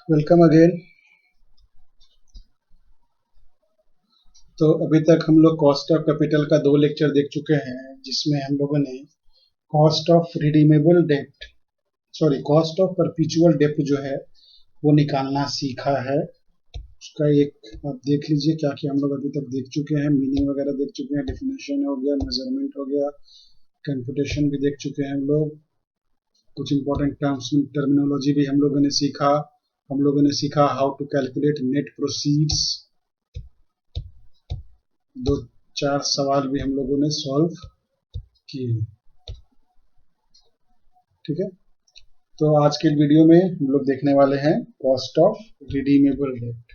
Welcome again. तो अभी तक हम लोग कॉस्ट ऑफ कैपिटल का 2 लेक्चर देख चुके हैं, जिसमें हम लोगों ने cost of redeemable dept cost of perpetual डेप्ट जो है वो निकालना सीखा है। उसका एक आप देख लीजिए क्या क्या हम लोग अभी तक देख चुके हैं। मीनिंग वगैरह देख चुके हैं, डेफिनेशन हो गया, मेजरमेंट हो गया, कंप्यूटेशन भी देख चुके हैं हम लोग। कुछ इंपॉर्टेंट टर्म्स टर्मिनोलॉजी भी हम लोगों ने सीखा। हम लोगों ने सीखा how to calculate net proceeds. 2-4 सवाल भी हम लोगों ने सॉल्व किए। ठीक है, तो आज के वीडियो में हम लोग देखने वाले हैं कॉस्ट ऑफ रिडीमेबल डेप्ट।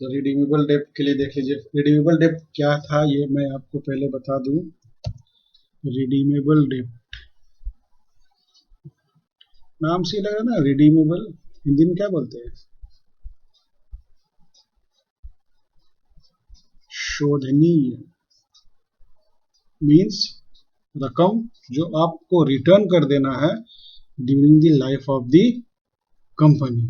तो रिडीमेबल डेप्ट के लिए देख लीजिए, रिडीमेबल डेप्ट क्या था ये मैं आपको पहले बता दूं। रिडीमेबल डेप्ट नाम से लग रहा है ना, रिडीमेबल हिंदी में क्या बोलते हैं? शोधनीय मीन्स रकम जो आपको रिटर्न कर देना है during the life of the company.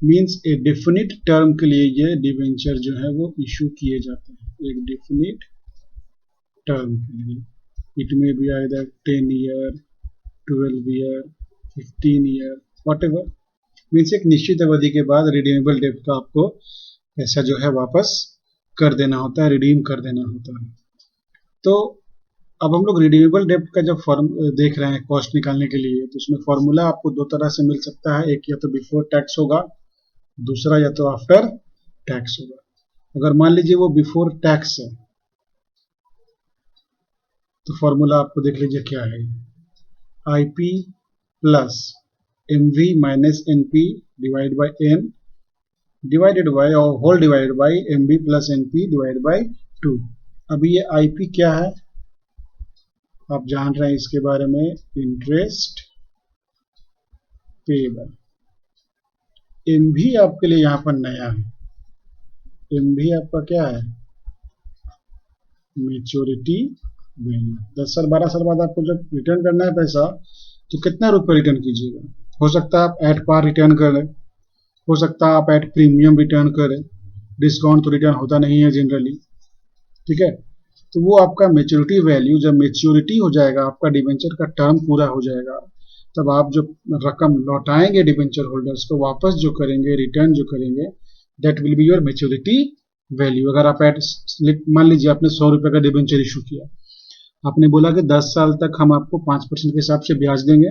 Means A definite term के लिए ये डिवेंचर जो है वो इशू किए जाते हैं, एक डेफिनिट टर्म के लिए। इट में be either 10 year, 12 year, 15 year, whatever. Means एक निश्चित अवधि के बाद रिडीमेबल डेब्ट का आपको पैसा जो है वापस कर देना होता है, रिडीम कर देना होता है। तो अब हम लोग रिडीमेबल डेब्ट का जब फॉर्म देख रहे हैं कॉस्ट निकालने के लिए, तो उसमें फॉर्मूला आपको 2 तरह से मिल सकता है। एक या तो बिफोर टैक्स होगा, दूसरा या तो आफ्टर टैक्स होगा। अगर मान लीजिए वो बिफोर टैक्स है तो फॉर्मूला आपको देख लीजिए क्या है। IP plus MV minus NP divide by N divided by और whole divided by MB plus NP divide by 2। अभी ये आईपी क्या है आप जान रहे हैं इसके बारे में, इंटरेस्ट पेएबल। एमवी आपके लिए यहां पर नया है। एमवी आपका क्या है? Maturity value. 10 साल 12 साल बाद आपको जब रिटर्न करना है पैसा, तो कितना रुपए रिटर्न कीजिएगा? हो सकता है आप एट पार रिटर्न करें, हो सकता है आप एट प्रीमियम रिटर्न करें। डिस्काउंट तो रिटर्न होता नहीं है जनरली। ठीक है, तो वो आपका मेच्योरिटी वैल्यू, जब मेच्योरिटी हो जाएगा, आपका डिवेंचर का टर्म पूरा हो जाएगा, तब आप जो रकम लौटाएंगे डिवेंचर होल्डर्स को, वापस जो करेंगे, रिटर्न जो करेंगे, that will be your maturity value. अगर आप मान लीजिए आपने 100 रुपए का डिवेंचर इशू किया, आपने बोला कि 10 साल तक हम आपको 5% के हिसाब से ब्याज देंगे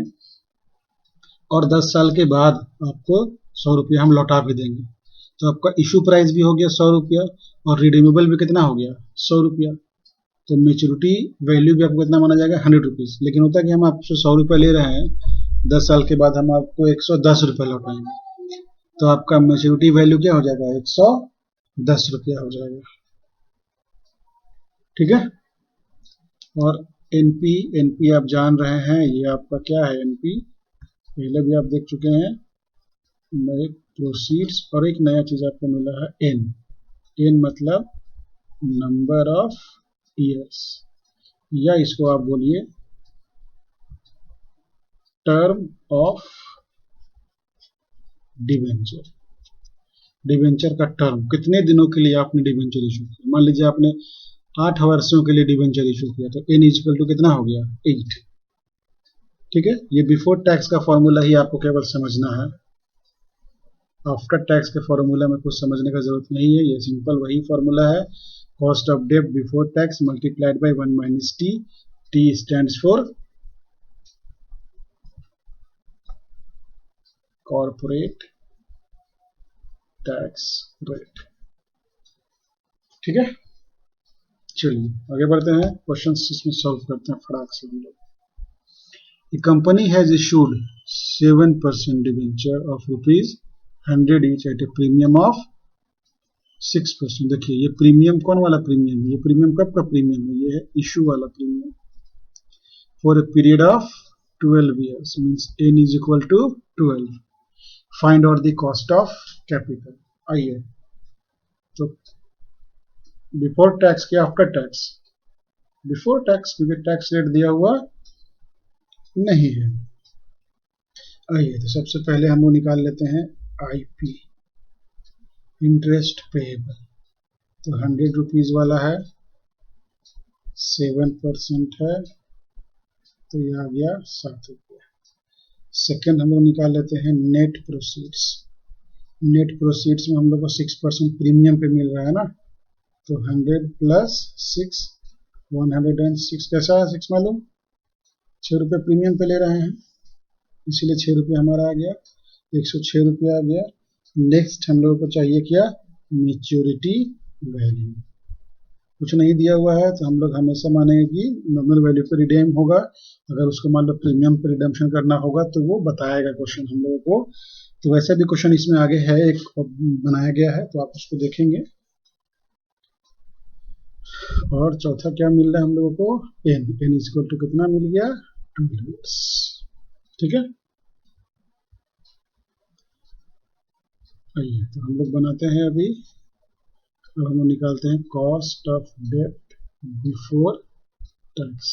और 10 साल के बाद आपको 100 रुपया हम लौटा भी देंगे। तो आपका इशू प्राइस भी हो गया 100 रुपया और रिडीमेबल भी कितना हो गया? 100 रुपया। तो मेच्योरिटी वैल्यू भी आपको कितना माना जाएगा? 100 रुपीज। लेकिन होता है कि हम आपसे 100 रुपया ले रहे हैं, 10 साल के बाद हम आपको 110 रुपया लौटाएंगे, तो आपका मेच्योरिटी वैल्यू क्या हो जाएगा? 110 रुपया हो जाएगा। ठीक है, और एनपी आप जान रहे हैं, ये आपका क्या है? एनपी पहले भी आप देख चुके हैं, नए प्रोसीड्स। और एक नया चीज आपको मिला है एन मतलब नंबर ऑफ ईयर्स, या इसको आप बोलिए टर्म ऑफ डिवेंचर। डिवेंचर का टर्म, कितने दिनों के लिए आपने डिवेंचर इशू किया। मान लीजिए आपने 8 वर्षों के लिए डिवेंचर इशू किया, तो एन इक्वल टू कितना हो गया? 8। ठीक है, ये बिफोर टैक्स का फॉर्मूला ही आपको केवल समझना है। आफ्टर टैक्स के फॉर्मूला में कुछ समझने का जरूरत नहीं है, ये सिंपल वही फॉर्मूला है। कॉस्ट ऑफ डेब्ट before tax multiplied by 1 minus T. T stands for corporate tax rate. ठीक है, चलिए आगे बढ़ते हैं, क्वेश्चंस इसमें सॉल्व करते हैं फटाक से हम लोग। A company has issued 7% debenture of ₹100 each at a premium of 6%। देखिए ये प्रीमियम कौन वाला प्रीमियम है? ये प्रीमियम कब का प्रीमियम है? ये है इशू वाला premium. For a period of 12 years means n is equal to 12। Find out the cost of capital. आइए, तो बिफोर टैक्स क्या आफ्टर टैक्स? बिफोर टैक्स, क्योंकि टैक्स रेट दिया हुआ नहीं है। आइए तो सबसे पहले हम वो निकाल लेते हैं आईपी, इंटरेस्ट पेएबल। तो 100 रुपीज वाला है, 7% है, तो ये आ गया 7 रुपये। सेकेंड हम लोग निकाल लेते हैं नेट प्रोसीड्स। नेट प्रोसीड्स में हम लोग को 6% प्रीमियम पे मिल रहा है ना, तो 100 प्लस 6, 106। कैसा है 6 मालूम? 6 रुपये प्रीमियम पे ले रहे हैं, इसीलिए 6 रुपये हमारा आ गया, 106 रुपये आ गया। नेक्स्ट हम लोगों को चाहिए क्या? Maturity value. कुछ नहीं दिया हुआ है तो हम लोग हमेशा मानेंगे कि नॉमिनल वैल्यू पे रिडीम होगा। अगर उसको मान लो प्रीमियम पे रिडम्पशन करना होगा तो वो बताएगा क्वेश्चन हम लोगों को। तो वैसे भी क्वेश्चन इसमें आगे है, एक बनाया गया है, तो आप उसको देखेंगे। और चौथा क्या मिल रहा है हम लोगों को? एन इक्वल टू कितना मिल गया? 2 यूनिट्स। ठीक है, आइए तो हम लोग बनाते हैं अभी। अब हम लोग निकालते हैं cost of debt before tax.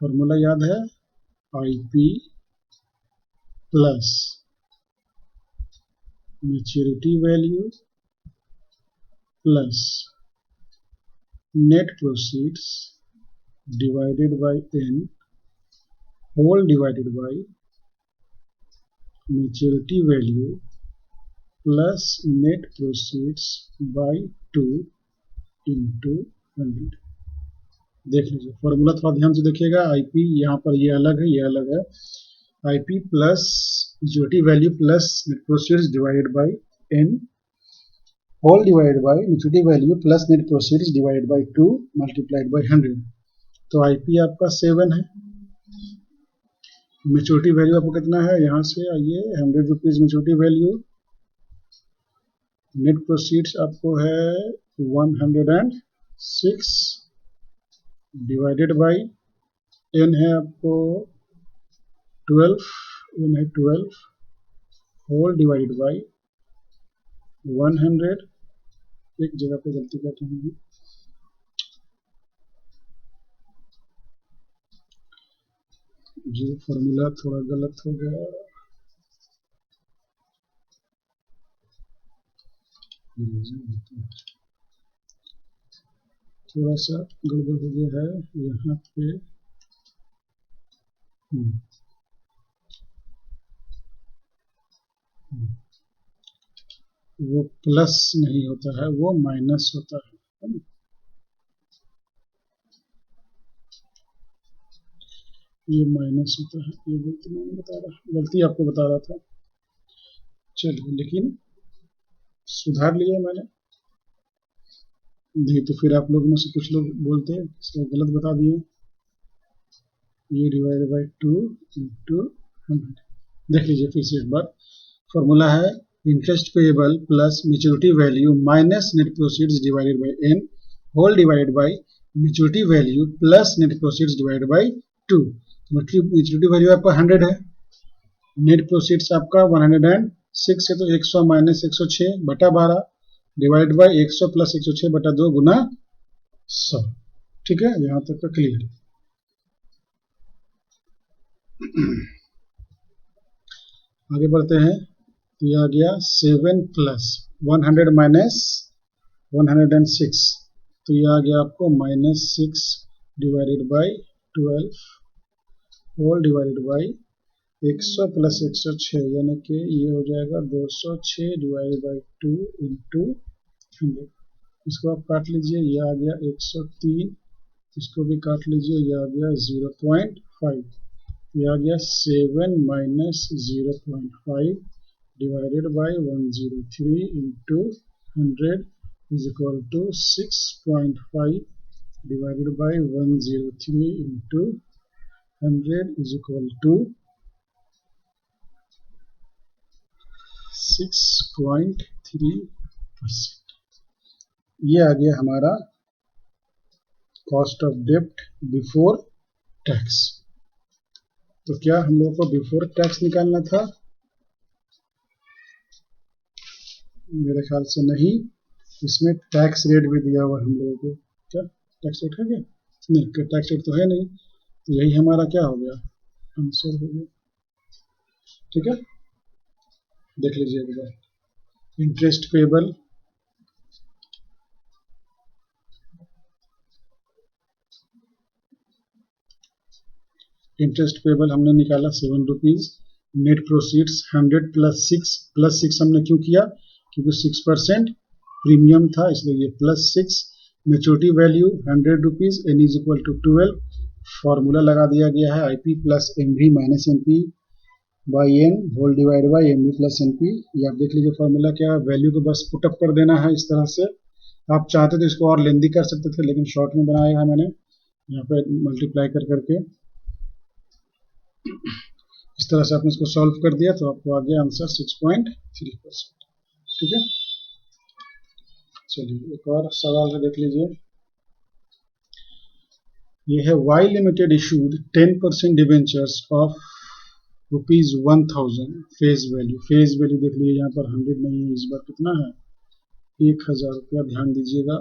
Formula याद है? IP plus maturity value plus net proceeds divided by n whole divided by maturity value plus net proceeds by 2 into 100। देख लीजिए फॉर्मूला, थोड़ा ध्यान से देखिएगा। आईपी यहाँ पर ये अलग है, ये अलग है। IP plus maturity value plus net proceeds divided by n whole divided by maturity value plus net proceeds divided by 2 multiplied by 100। तो आईपी आपका 7 है, मैच्योरिटी वैल्यू आपको कितना है? यहाँ से आइए, 100 rupees maturity value, net proceeds आपको है 106 डिवाइडेड बाय एन है आपको 12, एन है 12 होल डिवाइडेड बाय 100। एक जगह पे गलती करते हैं, जो फॉर्मूला थोड़ा गलत हो गया, थोड़ा सा गड़बड़ हो गया है यहाँ पे। वो प्लस नहीं होता है, वो माइनस होता है। ये माइनस होता है, ये गलती नहीं बता रहा, गलती आपको बता रहा था। चलिए, लेकिन सुधार लिया मैंने, नहीं तो फिर आप लोगों में से कुछ लोग बोलते हैं इसको गलत बता दिए। ये डिवाइड बाय 2 इंटू 100। देख लीजिए फिर से एक बार, फॉर्मूला है interest payable plus maturity value minus net proceeds divided by n whole divided by maturity value plus net proceeds divided by 2। Maturity value आपका 100 है, नेट प्रोसीड्स आपका 106 है, तो 100 माइनस 106 बटा 12 डिवाइड बाय 100 प्लस 106 बटा 2 गुना 100। ठीक है, यहाँ तक तो क्लियर। आगे बढ़ते हैं, तो यह आ गया 7 प्लस 100 माइनस 106, तो यह आ गया आपको -6 divided by 12 whole divided by 100 plus 106, यानी कि ये हो जाएगा 206 डिवाइडेड बाय 2 इंटू 100। इसको आप काट लीजिए, ये आ गया 103, इसको भी काट लीजिए, ये आ गया 0.5, ये आ गया 7 minus 0.5 divided by 103 into 100 is equal to 6.5 divided by 103 into 100 is equal to 6.3%। ये आ गया हमारा कॉस्ट ऑफ डेब्ट बिफोर टैक्स। तो क्या हम लोगों को बिफोर टैक्स निकालना था? मेरे ख्याल से नहीं, इसमें टैक्स रेट भी दिया हुआ है हम लोगों को। क्या टैक्स रेट है क्या? नहीं, टैक्स रेट तो है नहीं, तो यही हमारा क्या हो गया, आंसर हो गया। ठीक है, देख लीजिए एक बार। इंटरेस्ट पेबल, इंटरेस्ट पेबल हमने निकाला 7 rupees. Net proceeds 100 plus six हमने क्यों किया, क्योंकि 6% प्रीमियम था, इसलिए ये +6। Maturity value 100 rupees, n is equal to 12। Formula लगा दिया गया है IP plus MV minus MP by n whole divide by MV plus MP। ये आप देख लीजिए फॉर्मूला क्या है, वैल्यू को बस पुटअप कर देना है इस तरह से। आप चाहते तो इसको और लेंदी कर सकते थे, लेकिन शॉर्ट में बनाया है मैंने, यहाँ पे मल्टीप्लाई कर करके इस तरह से आपने इसको सॉल्व कर दिया तो आपको आ गया आंसर 6.3%। ठीक है, चलिए एक और सवाल है, देख लीजिए। ये है Y limited issued 10% debentures of ₹1000 face value. Face value देख लीजिए, यहाँ पर 100 नहीं है, इस बार कितना है, 1000 रुपया, ध्यान दीजिएगा।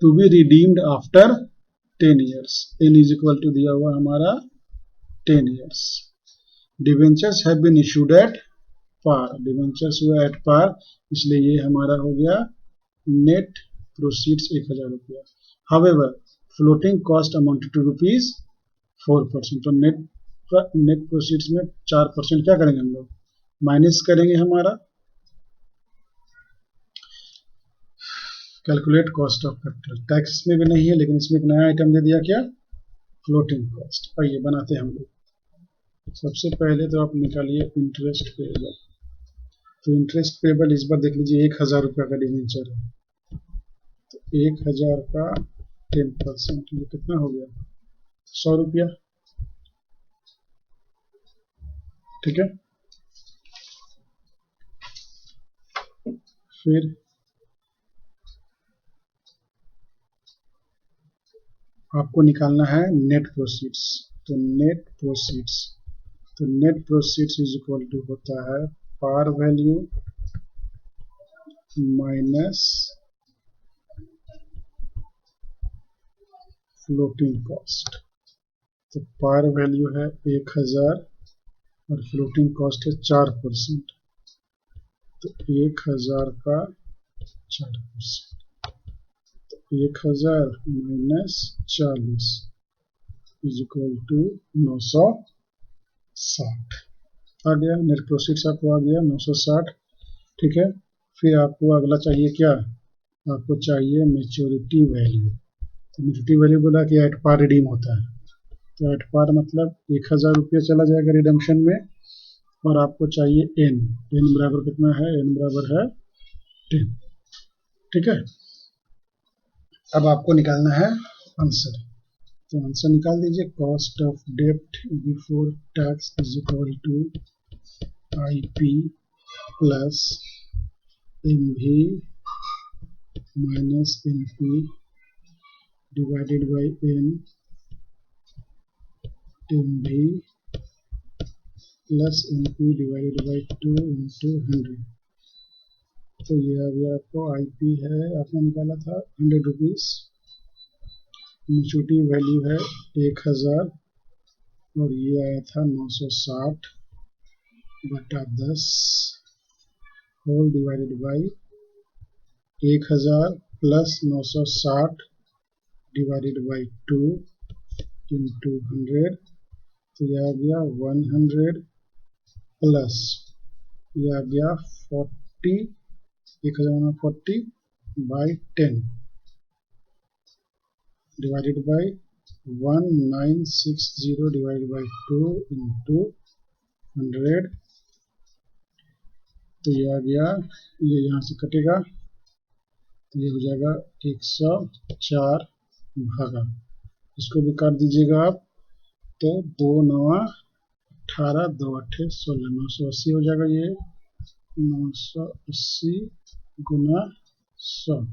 To be redeemed after 10 years, n is equal to दिया हुआ हमारा 10 years. Debentures have been issued at par, debentures हुआ एट पार, इसलिए ये हमारा हो गया नेट प्रोसीड्स 1000 रुपया। However floating cost amounted to ₹4%, तो नेट प्रोसीड्स में 4% क्या करेंगे हम लोग, माइनस करेंगे हमारा calculate cost of capital. Tax में भी नहीं है, लेकिन इसमें एक नया आइटम दे दिया, क्या, फ्लोटिंग कॉस्ट। आइए बनाते हैं हम लोग। सबसे पहले तो आप निकालिए इंटरेस्ट पेबल। तो इंटरेस्ट पेबल इस बार देख लीजिए 1000 रुपया का डिवेंचर है, तो 1000 का 10%, ये कितना हो गया, 100 रुपया। ठीक है, फिर आपको निकालना है नेट प्रोसीड्स। तो net proceeds is equal to होता है par value minus floating cost. तो पार वैल्यू है 1000 और फ्लोटिंग कॉस्ट है 4%, तो 1000 का 4%, 1000 माइनस 40 इज इक्वल टू 960 आ गया। नेट प्रोसीड्स आपको आ गया 960। ठीक है, फिर आपको अगला चाहिए क्या, आपको चाहिए मेच्योरिटी वैल्यू। तो मेच्योरिटी वैल्यू बोला कि एट पार रिडीम होता है, तो एट पार मतलब 1000 रुपया चला जाएगा रिडम्पशन में, और आपको चाहिए एन बराबर कितना है, एन बराबर है 10। ठीक है, अब आपको निकालना है आंसर। तो आंसर निकाल दीजिए, कॉस्ट ऑफ डेब्ट before tax is equal to IP plus MV minus MP divided by N MV plus MP divided by 2 into 100। तो ये आ गया आपको IP है, आपने निकाला था 100 रुपीज़, मेच्योरिटी वैल्यू है 1000 और ये आया था 960 बटा 10 whole divided by 1000 plus 960 divided by 2 into 100। तो ये आ गया 100 प्लस ये आ गया 40, 1040 by 10 divided by 1960 divided by 2 into 100। तो ये आ गया, ये यहाँ से कटेगा, तो ये हो जाएगा 104 भागा, इसको भी काट दीजिएगा आप, तो 2 9 18 2 8 16 980 हो जाएगा। ये 980 गुना 100,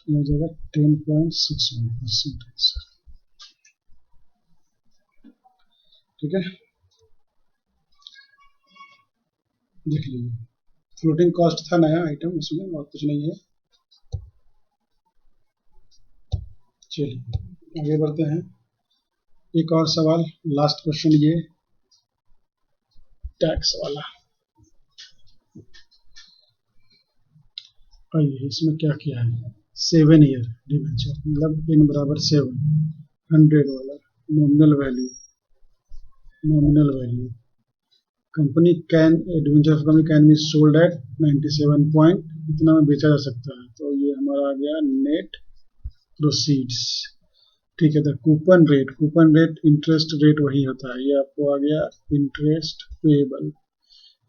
ये हो जाएगा 10.61%। ठीक है, देख लीजिए, फ्लोटिंग कॉस्ट था नया आइटम, इसमें और कुछ नहीं है। चलिए आगे बढ़ते हैं। एक और सवाल, लास्ट क्वेश्चन ये टैक्स वाला। आइए इसमें क्या किया है, 7 ईयर डिवेंचर, मतलब इन बराबर 7, 100 वाला, nominal value, nominal value, company can, debenture of company can be sold at 97 point, इतना में बेचा जा सकता है। तो ये हमारा आ गया नेट प्रोसीड्स। ठीक है, तो कूपन रेट इंटरेस्ट रेट वही होता है, ये आपको आ गया interest payable,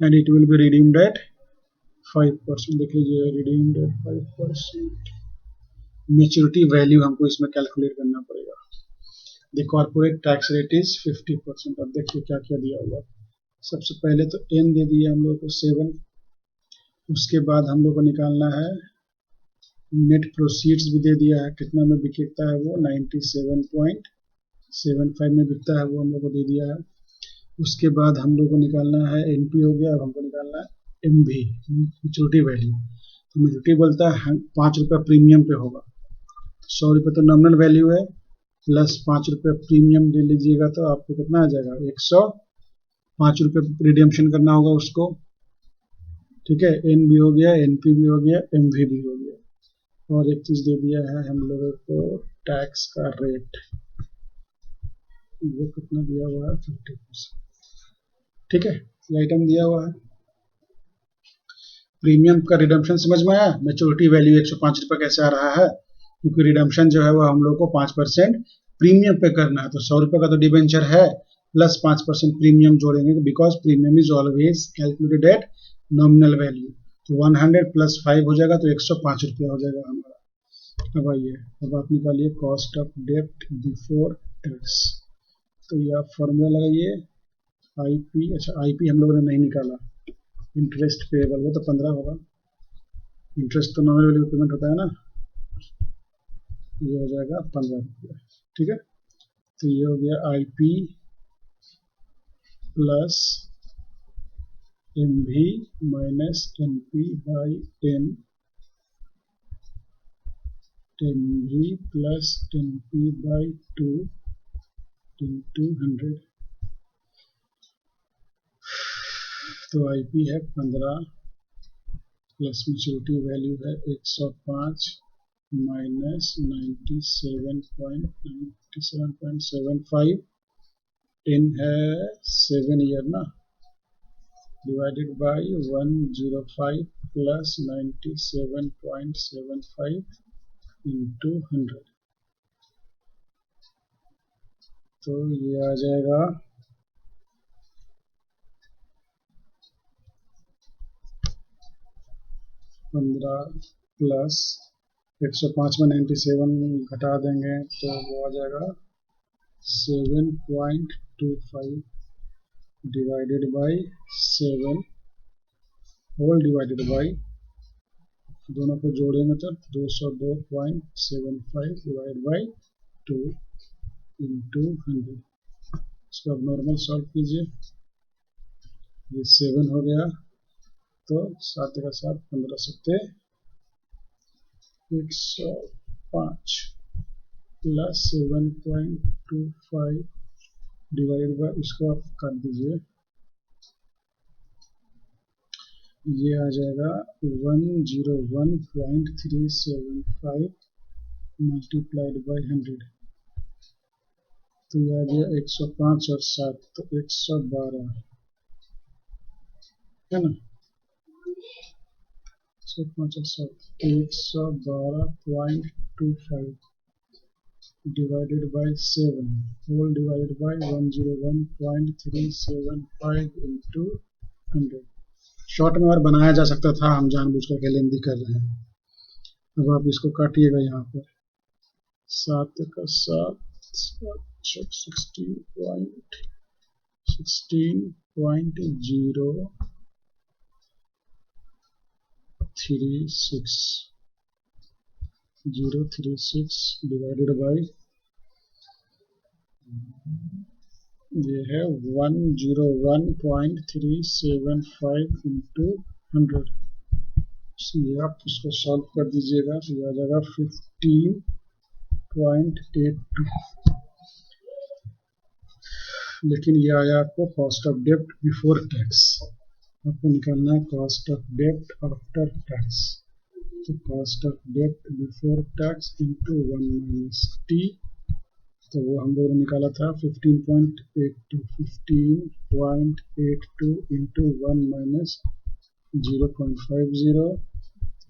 and it will be redeemed eight 5%। देख लीजिए, रिडीम्ड एट 5%। मेच्योरिटी वैल्यू हमको इसमें कैलकुलेट करना पड़ेगा। The corporate tax rate is 50%। अब देखिए क्या क्या दिया हुआ। सबसे पहले तो एन दे दिया हम लोग को 7, उसके बाद हम लोग को निकालना है नेट प्रोसीड्स भी दे दिया है, कितना में बिकता है वो 97.75 में बिकता है, वो हम लोग को दे दिया है। उसके बाद हम लोग को निकालना है एनपी हो गया, अब हमको निकालना है एमवी, मेच्योरिटी वैल्यू। तो मेच्योरिटी बोलता है 5 रुपये प्रीमियम पे होगा, 100 रुपये तो नॉमिनल वैल्यू है, प्लस 5 रुपये प्रीमियम ले लीजिएगा तो आपको कितना आ जाएगा, 105 रुपये रिडेम्पशन करना होगा उसको। ठीक है, एन भी हो गया, एनपी भी हो गया, एमवी भी हो गया, और एक चीज दे दिया है हम लोगों को टैक्स का रेट, वो कितना दिया हुआ है 50%। ठीक है, ये आइटम दिया हुआ है। प्रीमियम का रिडम्पशन समझ में आया, मेच्योरिटी वैल्यू 105 रुपये कैसे आ रहा है, क्योंकि रिडम्पशन जो है वो हम लोग को 5% प्रीमियम पे करना है, तो 100 रुपये का तो डिबेंचर है, प्लस 5% प्रीमियम जोड़ेंगे, because premium is always calculated at nominal value. तो 100 प्लस 5 हो जाएगा, तो 105 रुपया हो जाएगा हमारा। अब आइए, अब आप निकालिए कॉस्ट ऑफ डेब्ट बिफोर टैक्स। तो ये आप फॉर्मूला लगाइए, आईपी, अच्छा आईपी हम लोगों ने नहीं निकाला, इंटरेस्ट पेएबल, वो तो 15 होगा, इंटरेस्ट तो नॉमिनल वैल्यू पेमेंट होता है ना, ये हो जाएगा 15 रुपया। ठीक है, तो ये हो गया IP plus MV minus NP by 10, MV plus NP by 2 into 100। तो आईपी है 15 प्लस मेच्योरिटी वैल्यू है 105 माइनस 97.75, इन है 7 ईयर ना, डिवाइडेड बाई 105 प्लस 97.75 इंटू 100। तो ये आ जाएगा 15 प्लस 105 में 97 घटा देंगे तो वो आ जाएगा 7.25 divided by 7 whole divided by, दोनों को जोड़ेंगे तो 202.75 डिवाइड बाई 2 इंटू 100। इसको अब नॉर्मल सॉल्व कीजिए, ये 7 हो गया, तो 7 का 7, 15 सत्ते 105 प्लस 7.25 डिवाइड बाई, इसको आप काट दीजिए, ये आ जाएगा 101.375 मल्टीप्लाइड बाई 100। तो ये आ गया 105 और 7 तो 112 है ना, 105 और 7 112.25 divided by 7 whole divided by 101.375 into 100। Short में और बनाया जा सकता था, हम जानबूझकर के लेंदी कर रहे हैं। अब आप इसको काटिएगा यहाँ पर, 7 का 7, 16.036 डिवाइडेड बाई, ये है 101.375 इंटू 100। ये आप इसको सॉल्व कर दीजिएगा, तो ये आ जाएगा 15 0.82, लेकिन ये आया आपको कॉस्ट ऑफ डेब्ट बिफोर टैक्स। आपको निकालना है कॉस्ट ऑफ डेब्ट आफ्टर टैक्स। तो कॉस्ट ऑफ डेब्ट before tax into 1 minus T, तो वो हम लोगों ने निकाला था 15.82, 15.82 इंटू 1 माइनस 0.50,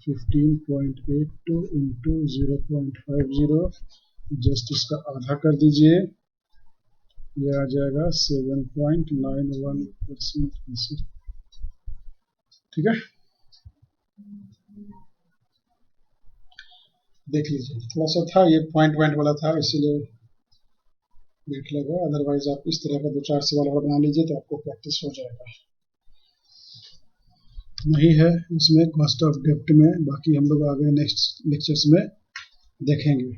15.82 इंटू 0.50, जस्ट इसका आधा कर दीजिए, ये आ जाएगा 7.91%। ठीक है, देख लीजिए, थोड़ा सा था ये पॉइंट वाला था इसीलिए लेट लगा, अदरवाइज आप इस तरह का 2-4 सवाल और बना लीजिए तो आपको प्रैक्टिस हो जाएगा। नहीं है इसमें कॉस्ट ऑफ डेब्ट में, बाकी हम लोग आगे नेक्स्ट लेक्चर्स में देखेंगे।